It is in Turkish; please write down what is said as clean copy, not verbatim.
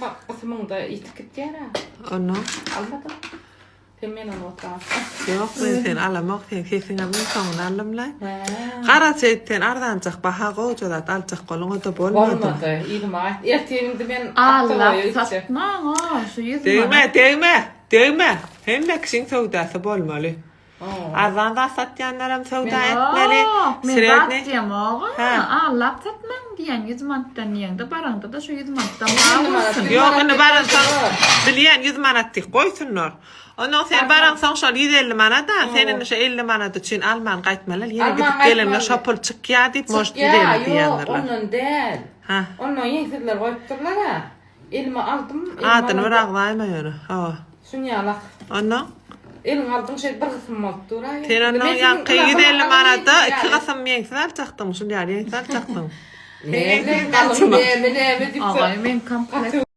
Bak kısmında itiket yara. Onu. Almadım. Hemen otur. Yok ben sen alamak sen kesin abin sonuna alamlay. Qara çeytten ardan çık baha qoğucadat alçaq qolunu da bolmadı. Olmadı. İlma. Erteğinde ben Allah satma şu yüz Değme. Hem kişinin sövdası bolmalı. Azan da satyanlarım sövda etmeli. Men batdiyam oğlum. Allah satmam diyen 100 manattan yiyende baranda da şu 100 manattan alsın. Yok onu baransan bilyen 100 manattik koysunlar. Ondan sen baransan şol 150 manatdan senin şu 50 manat için Alman qaytmalar yine gidip gelemler şopul çık ya deyip moş gidelim diyenler. Onun değil. Ha. Onun yeğizler koyupturlar ha. Elma aldım. Adını bırakmayma yürü. Ha. Sünyalak. Onu. Elin aldın şey bir kısım oldu. Sen onun yankı 150 manatda 2 kısım yensin alacaktın. Şunu yani yensin alacaktın. Ne bileyim kalın ne Ağay men kompleks